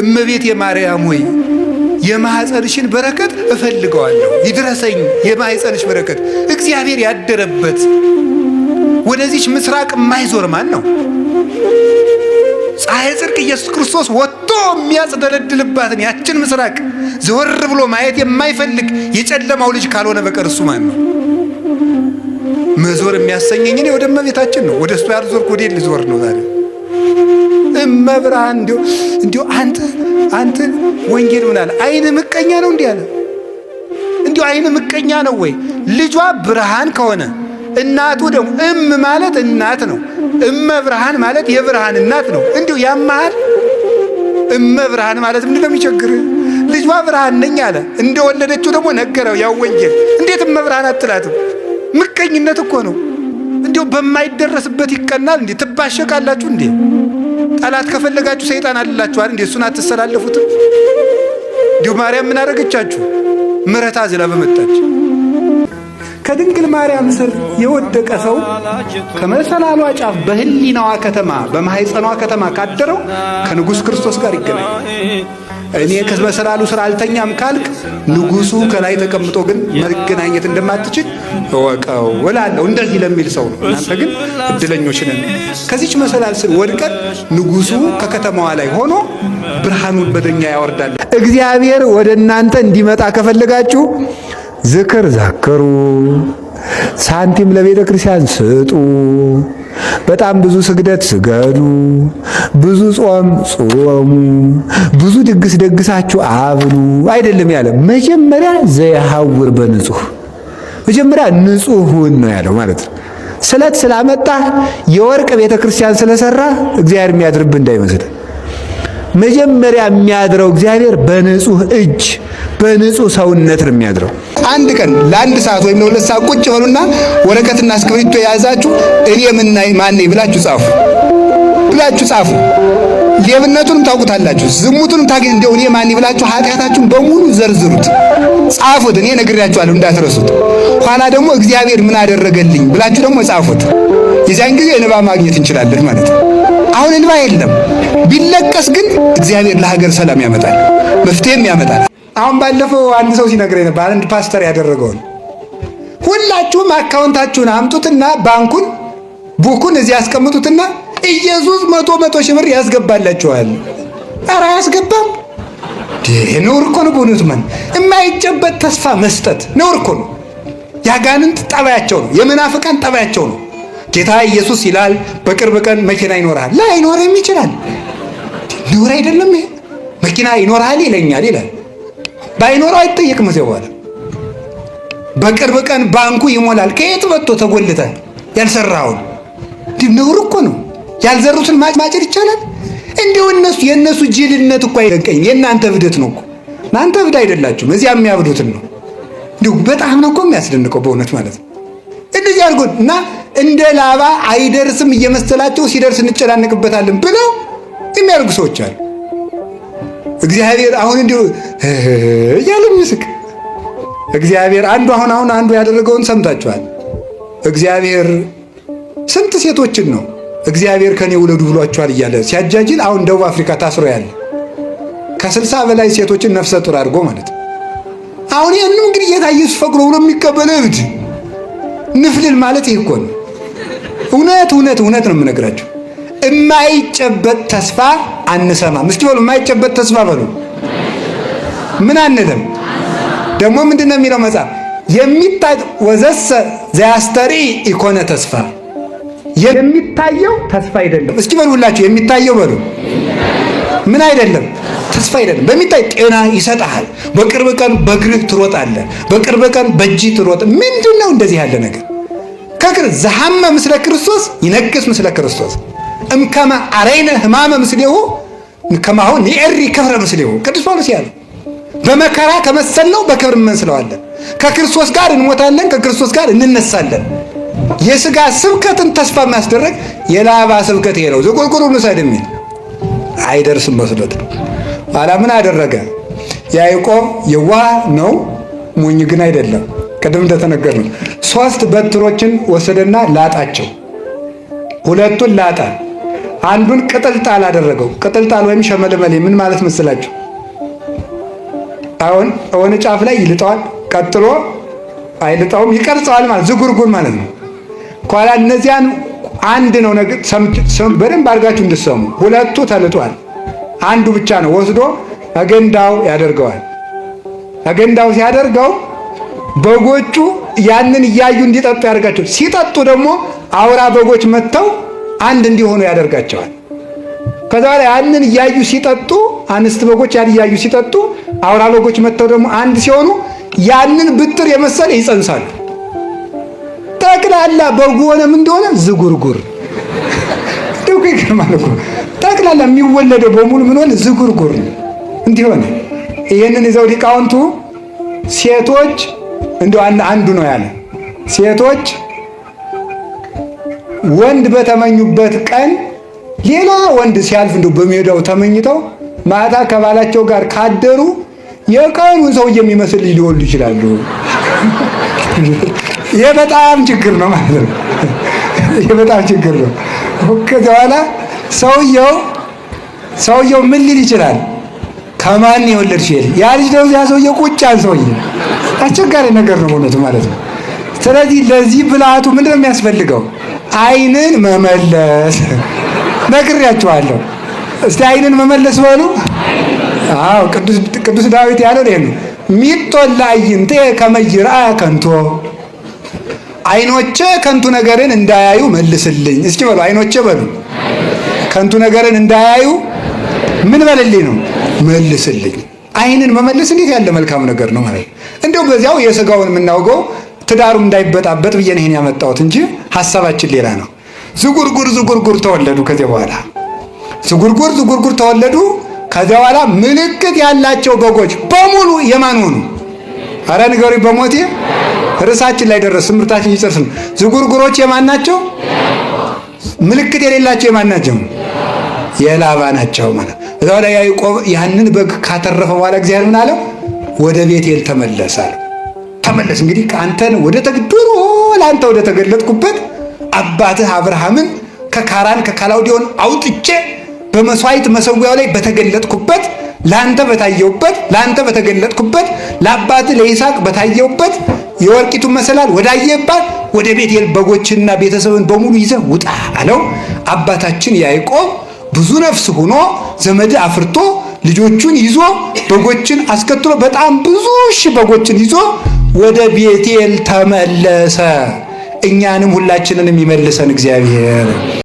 እመቤት የማርያም ሆይ የማኅፀንሽን በረከት እፈልገዋለሁ፣ ይድረሰኝ የማኅፀንሽ በረከት። እግዚአብሔር ያደረበት ወደዚች ምስራቅ የማይዞር ማን ነው? ፀሐይ ጽድቅ ኢየሱስ ክርስቶስ ወጥቶ የሚያጽደለድልባትን ያችን ምስራቅ ዘወር ብሎ ማየት የማይፈልግ የጨለማው ልጅ ካልሆነ በቀር እሱ ማን ነው? መዞር የሚያሰኘኝ እኔ ወደ እመቤታችን ነው። ወደ እሱ ያልዞርኩ ወዴት ልዞር ነው ዛሬ? እመብርሃን እንዲሁ አንተ ወንጌል ምን አለ? አይነ ምቀኛ ነው እንዲህ አለ። እንዲሁ አይነ ምቀኛ ነው ወይ? ልጇ ብርሃን ከሆነ እናቱ ደግሞ ማለት እናት ነው። እመብርሃን ማለት የብርሃን እናት ነው። እንዲሁ ያማሃል። እመብርሃን ማለት ምንድን ነው የሚቸግር? ልጇ ብርሃን ነኝ አለ። እንደወለደችው ደግሞ ነገረው ያው ወንጌል። እንዴት እመብርሃን አትላትም? ምቀኝነት እኮ ነው። እንዲሁ በማይደረስበት ይቀናል እንዴ? ትባሸቃላችሁ እንዴ? ጠላት ከፈለጋችሁ ሰይጣን አልላችኋል እንዴ? እሱን አትሰላለፉትም? እንዲሁ ማርያም ምን አደረገቻችሁ? ምሕረት አዝላ በመጣች ከድንግል ማርያም ስር የወደቀ ሰው ከመሰላሏ ጫፍ በህሊናዋ ከተማ በማኅፀኗ ከተማ ካደረው ከንጉሥ ክርስቶስ ጋር ይገናኝ። እኔ ከመሰላሉ ስር አልተኛም ካልክ ንጉሡ ከላይ ተቀምጦ ግን መገናኘት እንደማትችል እወቀው እላለሁ። እንደዚህ ለሚል ሰው ነው። እናንተ ግን እድለኞች ነን። ከዚች መሰላል ስር ወድቀን ንጉሡ ከከተማዋ ላይ ሆኖ ብርሃኑን በደኛ ያወርዳል። እግዚአብሔር ወደ እናንተ እንዲመጣ ከፈለጋችሁ ዝክር ዛክሩ፣ ሳንቲም ለቤተ ክርስቲያን ስጡ፣ በጣም ብዙ ስግደት ስገዱ፣ ብዙ ጾም ጾሙ፣ ብዙ ድግስ ደግሳችሁ አብሉ አይደለም ያለ። መጀመሪያ ዘያሐውር በንጹህ መጀመሪያ ንጹህን ነው ያለው ማለት ነው። ስለት ስላመጣ የወርቅ ቤተ ክርስቲያን ስለሰራ እግዚአብሔር የሚያድርብህ እንዳይመስል። መጀመሪያ የሚያድረው እግዚአብሔር በንጹህ እጅ በንጹህ ሰውነት ነው የሚያድረው። አንድ ቀን ለአንድ ሰዓት ወይም ለሁለት ሰዓት ቁጭ በሉና ወረቀትና እስክሪብቶ የያዛችሁ እኔ ማን ነኝ ብላችሁ ጻፉ። ሌብነቱንም ታውቁታላችሁ፣ ዝሙቱንም እንደው እኔ ማን ነኝ ብላችሁ ኃጢአታችሁን በሙሉ ዘርዝሩት፣ ጻፉት። እኔ ነግሬያችኋለሁ እንዳትረሱት። ኋላ ደግሞ እግዚአብሔር ምን አደረገልኝ ብላችሁ ደግሞ ጻፉት። የዚያን ጊዜ እንባ ማግኘት እንችላለን ማለት ነው። አሁን እንባ የለም። ቢለቀስ ግን እግዚአብሔር ለሀገር ሰላም ያመጣል፣ መፍትሄም ያመጣል። አሁን ባለፈው አንድ ሰው ሲነግረኝ ነበር፣ አንድ ፓስተር ያደረገውን። ሁላችሁም አካውንታችሁን አምጡትና ቡኩን እዚህ ያስቀምጡትና ኢየሱስ መቶ ሺህ ብር ያስገባላችኋል። ኧረ አያስገባም። ነውር እኮ ነው። በእውነቱ የማይጨበጥ ተስፋ መስጠት ነውር እኮ ነው። ያጋንንት ጠባያቸው ነው፣ የመናፍቃን ጠባያቸው ነው። ጌታ ኢየሱስ ይላል በቅርብ ቀን መኪና ይኖርሃል። ላይኖርም ይችላል። ነውር አይደለም ይሄ? መኪና ይኖርሃል ይለኛል ይላል። ባይኖረው አይጠየቅም። እዚያው በኋላ በቅርብ ቀን ባንኩ ይሞላል። ከየት መጥቶ ተጎልተ ያልሰራውን? ነውር እኮ ነው። ያልዘሩትን ማጨድ ይቻላል? እንዲሁ የእነሱ ጅልነት እኮ አይደንቀኝም። የእናንተ እብደት ነው እኮ። እናንተ እብድ አይደላችሁም፣ እዚያ የሚያብዱትን ነው። እንዲሁ በጣም ነው እኮ የሚያስደንቀው በእውነት ማለት ነው። እንደዚህ አድርጎ እና እንደ ላባ አይደርስም እየመሰላቸው ሲደርስ እንጨናነቅበታለን ብለው የሚያደርጉ ሰዎች አሉ። እግዚአብሔር አሁን እንዲሁ እያለ ምስክ እግዚአብሔር አንዱ ያደረገውን ሰምታችኋል። እግዚአብሔር ስንት ሴቶችን ነው እግዚአብሔር ከኔ ውለዱ ብሏቸዋል እያለ ሲያጃጅል፣ አሁን ደቡብ አፍሪካ ታስሮ ያለ ከ60 በላይ ሴቶችን ነፍሰ ጡር አድርጎ ማለት ነው። አሁን ይህን እንግዲህ ጌታ ኢየሱስ ፈቅዶ ብሎ የሚቀበለ እብድ ንፍልል ማለት ይህ እኮ ነው። እውነት ነው የምነግራቸው። የማይጨበጥ ተስፋ አንሰማም። እስኪ በሉ የማይጨበጥ ተስፋ በሉ። ምን አንልም። ደግሞ ምንድን ነው የሚለው መጽሐፍ? የሚታይ ወዘሰ ዘያስተሪ ኢኮነ ተስፋ። የሚታየው ተስፋ አይደለም። እስኪ በሉ ሁላችሁ የሚታየው በሉ። ምን አይደለም? ተስፋ አይደለም። በሚታይ ጤና ይሰጣል። በቅርብ ቀን በእግርህ ትሮጣለህ። በቅርብ ቀን በእጅህ ትሮጥ። ምንድን ነው እንደዚህ ያለ ነገር? ዘሐመ ምስለ ክርስቶስ ይነግስ ምስለ ክርስቶስ እምከመ አረይነ ሕማመ ምስሌሁ ከማሁ ንኤሪ ክብረ ምስሌሁ። ቅዱስ ጳውሎስ ያለው በመከራ ከመሰልነው በክብር እንመስለዋለን። ከክርስቶስ ጋር እንሞታለን፣ ከክርስቶስ ጋር እንነሳለን። የሥጋ ስብከትን ተስፋ የሚያስደረግ የላባ ስብከት ይሄ ነው። ዘቆልቆሉን ሳይድ የሚል አይደርስም መስሎት ነው። ኋላ ምን አደረገ? ያዕቆብ የዋህ ነው፣ ሞኝ ግን አይደለም። ቅድም እንደተነገር ነው 3 በትሮችን ወሰደና ላጣቸው። 2ቱን ላጣ፣ አንዱን ቅጥልጣል አደረገው። ቅጥልጣል ወይም ሸመለመሌ ምን ማለት መስላችሁ? አሁን የሆነ ጫፍ ላይ ይልጠዋል፣ ቀጥሎ አይልጠውም፣ ይቀርጸዋል ማለት ዝጉርጉር ማለት ነው። ኋላ እነዚያን አንድ ነው ነገር በደንብ አድርጋችሁ እንድትሰሙ። ሁለቱ ተልጧል፣ አንዱ ብቻ ነው ወስዶ አገንዳው ያደርገዋል። አገንዳው ሲያደርገው በጎቹ ያንን እያዩ እንዲጠጡ ያደርጋቸው። ሲጠጡ ደግሞ አውራ በጎች መጥተው አንድ እንዲሆኑ ያደርጋቸዋል። ከዛ በኋላ ያንን እያዩ ሲጠጡ አንስት በጎች ያን እያዩ ሲጠጡ አውራ በጎች መጥተው ደግሞ አንድ ሲሆኑ ያንን ብጥር የመሰለ ይጸንሳሉ። ጠቅላላ በጉ ሆነም እንደሆነ ዝጉርጉር ደውቁ ይገርማል እኮ ጠቅላላ የሚወለደው በሙሉ ምን ሆነ? ዝጉርጉር እንዲሆነ። ይሄንን ይዘው ሊቃውንቱ ሴቶች እንደው አንዱ ነው ያለ ሴቶች ወንድ በተመኙበት ቀን ሌላ ወንድ ሲያልፍ እንደው በሜዳው ተመኝተው ማታ ከባላቸው ጋር ካደሩ የቀኑን ሰው የሚመስል ሊወልዱ ይችላሉ። ይሄ በጣም ችግር ነው ማለት ነው። ይሄ በጣም ችግር ነው። ከዛ በኋላ ሰውየው ምን ሊል ይችላል? ከማን የወለድሽ ይል ያ ልጅ ነው ያ ሰውየው ቁጫን ሰውዬ አስቸጋሪ ነገር ነው እውነቱ ማለት ነው። ስለዚህ ለዚህ ብልሃቱ ምንድን ነው የሚያስፈልገው? ዓይንን መመለስ ነግሬያቸዋለሁ። እስቲ ዓይንን መመለስ በሉ። አዎ ቅዱስ ዳዊት ያለው ይሄ ነው። ሚጦላ አይንቴ ከመይራ ከንቶ ዓይኖቼ ከንቱ ነገርን እንዳያዩ መልስልኝ። እስኪ በሉ ዓይኖቼ በሉ ከንቱ ነገርን እንዳያዩ ምን በልልኝ ነው መልስልኝ። ዓይንን መመለስ እንዴት ያለ መልካም ነገር ነው ማለት ነው። እንደው በዚያው የሥጋውን የምናውገው ትዳሩ እንዳይበጣበጥ ብዬ ነው ይሄን ያመጣሁት እንጂ ሐሳባችን ሌላ ነው። ዝጉርጉር ተወለዱ። ከዚያ በኋላ ዝጉርጉር ተወለዱ። ከዚያ በኋላ ምልክት ያላቸው በጎች በሙሉ የማን ሆኑ? አረ ንገሩኝ በሞቴ ርዕሳችን ላይ ደረስ ትምህርታችን ይጨርስም። ዝጉርጉሮች የማን ናቸው? ምልክት የሌላቸው የማን ናቸው? የላባ ናቸው ማለት። እዛው ላይ ያዕቆብ ያንን በግ ካተረፈ በኋላ እግዚአብሔር ምን አለው? ወደ ቤቴል ተመለስ አለ። ተመለስ እንግዲህ ከአንተን ወደ ተግድሮ ለአንተ ወደ ተገለጥኩበት አባትህ አብርሃምን ከካራን ከካላውዲዮን አውጥቼ በመስዋዕት መሰዊያው ላይ በተገለጥኩበት ለአንተ በታየውበት ለአንተ በተገለጥኩበት ለአባትህ ለይስሐቅ በታየውበት የወርቂቱን መሰላል ወዳየባት ወደ ቤቴል በጎችና ቤተሰብን በሙሉ ይዘህ ውጣ አለው። አባታችን ያዕቆብ ብዙ ነፍስ ሆኖ ዘመድ አፍርቶ ልጆቹን ይዞ በጎችን አስከትሎ በጣም ብዙ ሺህ በጎችን ይዞ ወደ ቤቴል ተመለሰ። እኛንም ሁላችንን የሚመልሰን እግዚአብሔር